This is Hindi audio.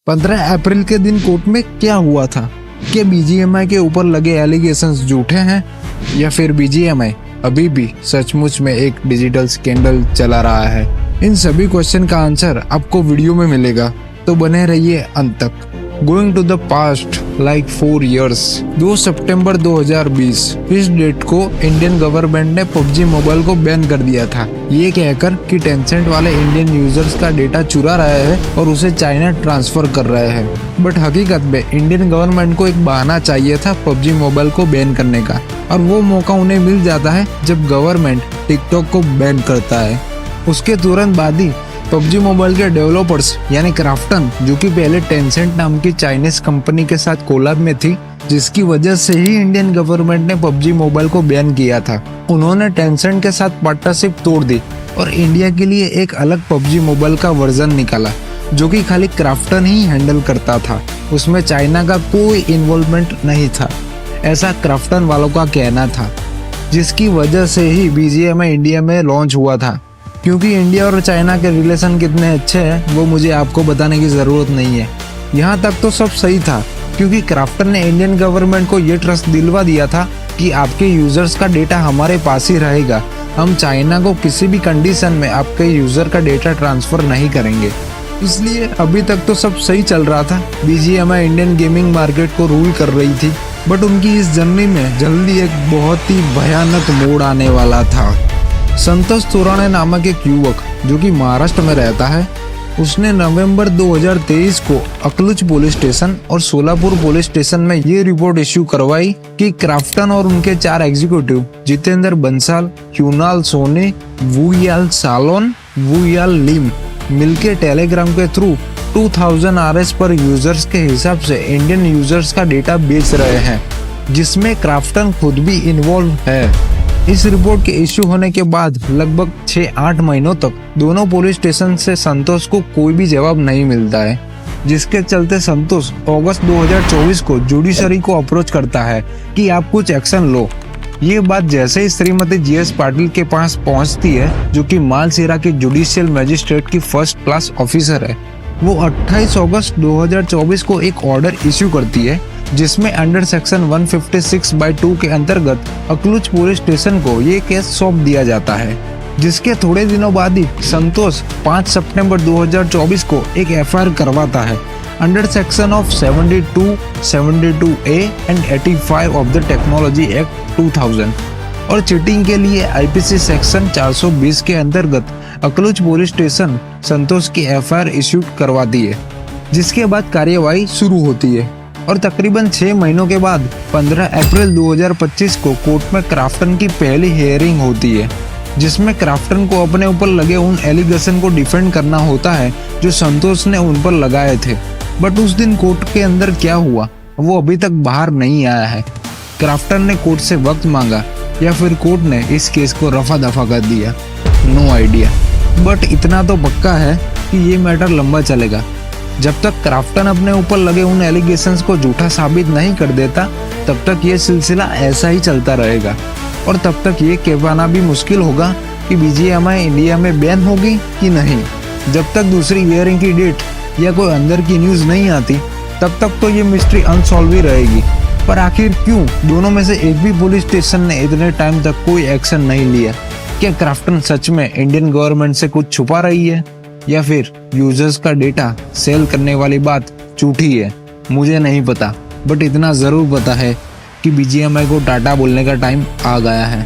15 अप्रैल के दिन कोर्ट में क्या हुआ था? क्या बीजीएमआई के ऊपर लगे एलिगेशंस झूठे हैं या फिर बीजीएमआई अभी भी सचमुच में एक डिजिटल स्कैंडल चला रहा है? इन सभी क्वेश्चन का आंसर आपको वीडियो में मिलेगा, तो बने रहिए अंत तक। Going to the past like 4 years, 2 सितंबर 2020 इस डेट को इंडियन गवर्नमेंट ने पबजी मोबाइल को बैन कर दिया था, ये कहकर कि टेंसेंट वाले इंडियन यूजर्स का डेटा चुरा रहे हैं और उसे चाइना ट्रांसफर कर रहे हैं। बट हकीकत में इंडियन गवर्नमेंट को एक बहाना चाहिए था पबजी मोबाइल को बैन करने का, और वो मौका उन्हें मिल जाता है जब गवर्नमेंट टिकटॉक को बैन करता है। उसके तुरंत बाद ही पबजी मोबाइल के डेवलपर्स यानी क्राफ्टन, जो कि पहले टेंसेंट नाम की चाइनीज कंपनी के साथ कोलैब में थी, जिसकी वजह से ही इंडियन गवर्नमेंट ने पबजी मोबाइल को बैन किया था, उन्होंने टेंसेंट के साथ पार्टनरशिप तोड़ दी और इंडिया के लिए एक अलग पबजी मोबाइल का वर्जन निकाला, जो कि खाली क्राफ्टन ही हैंडल करता था। उसमें चाइना का कोई इन्वॉल्वमेंट नहीं था, ऐसा क्राफ्टन वालों का कहना था, जिसकी वजह से ही बीजीएमआई इंडिया में लॉन्च हुआ था। क्योंकि इंडिया और चाइना के रिलेशन कितने अच्छे हैं वो मुझे आपको बताने की ज़रूरत नहीं है। यहाँ तक तो सब सही था, क्योंकि क्राफ्टन ने इंडियन गवर्नमेंट को ये ट्रस्ट दिलवा दिया था कि आपके यूजर्स का डेटा हमारे पास ही रहेगा, हम चाइना को किसी भी कंडीशन में आपके यूजर का डेटा ट्रांसफ़र नहीं करेंगे। इसलिए अभी तक तो सब सही चल रहा था, बीजीएमआई इंडियन गेमिंग मार्केट को रूल कर रही थी। बट उनकी इस जर्नी में जल्दी एक बहुत ही भयानक मोड़ आने वाला था। संतोष तोराणे नामक एक युवक जो कि महाराष्ट्र में रहता है, उसने नवंबर 2023 को अकलूज पुलिस स्टेशन और सोलापुर पुलिस स्टेशन में ये रिपोर्ट इश्यू करवाई कि क्राफ्टन और उनके 4 एग्जीक्यूटिव जितेंद्र बंसाल, क्यूनाल सोनी, वुयाल सालोन, वुयाल लिम मिलके टेलीग्राम के थ्रू 2000 RS पर यूजर्स के हिसाब से इंडियन यूजर्स का डेटा बेच रहे हैं, जिसमें क्राफ्टन खुद भी इन्वॉल्व है। इस रिपोर्ट के इश्यू होने के बाद लगभग 6-8 महीनों तक दोनों पुलिस स्टेशन से संतोष को कोई भी जवाब नहीं मिलता है, जिसके चलते संतोष अगस्त 2024 को जुडिशरी को अप्रोच करता है कि आप कुछ एक्शन लो। ये बात जैसे ही श्रीमती GS पाटिल के पास पहुंचती है, जो कि मालसीरा की जुडिशियल मजिस्ट्रेट की फर्स्ट क्लास ऑफिसर है, वो 28 अगस्त 2024 को एक ऑर्डर इश्यू करती है, जिसमें अंडर सेक्शन 156/2 के अंतर्गत अकलूज पुलिस स्टेशन को ये केस सौंप दिया जाता है। जिसके थोड़े दिनों बाद ही संतोष 5 सितंबर 2024 को एक FIR करवाता है under section of 72, 72A and 85 of the technology act 2000 और चीटिंग के लिए IPC सेक्शन 420 के अंतर्गत अकलूज पुलिस स्टेशन संतोष की FIR इश्यू करवाती है, जिसके बाद कार्यवाही शुरू होती है। और तकरीबन 6 महीनों के बाद 15 अप्रैल 2025 को कोर्ट में क्राफ्टन की पहली हियरिंग होती है, जिसमें क्राफ्टन को अपने ऊपर लगे उन एलिगेशन को डिफेंड करना होता है जो संतोष ने उन पर लगाए थे। बट उस दिन कोर्ट के अंदर क्या हुआ वो अभी तक बाहर नहीं आया है। क्राफ्टन ने कोर्ट से वक्त मांगा या फिर कोर्ट ने इस केस को रफा दफा कर दिया, नो आइडिया। बट इतना तो पक्का है कि ये मैटर लंबा चलेगा। जब तक क्राफ्टन अपने ऊपर लगे उन एलिगेशंस को झूठा साबित नहीं कर देता, तब तक ये सिलसिला ऐसा ही चलता रहेगा और तब तक ये कह पाना भी मुश्किल होगा कि बीजीएमआई इंडिया में बैन होगी कि नहीं। जब तक दूसरी हियरिंग की डेट या कोई अंदर की न्यूज़ नहीं आती, तब तक तो ये मिस्ट्री अनसॉल्व ही रहेगी। पर आखिर क्यों दोनों में से एक भी पुलिस स्टेशन ने इतने टाइम तक कोई एक्शन नहीं लिया? क्या क्राफ्टन सच में इंडियन गवर्नमेंट से कुछ छुपा रही है या फिर यूजर्स का डेटा सेल करने वाली बात झूठी है? मुझे नहीं पता, बट इतना ज़रूर पता है कि बीजीएमआई को टाटा बोलने का टाइम आ गया है।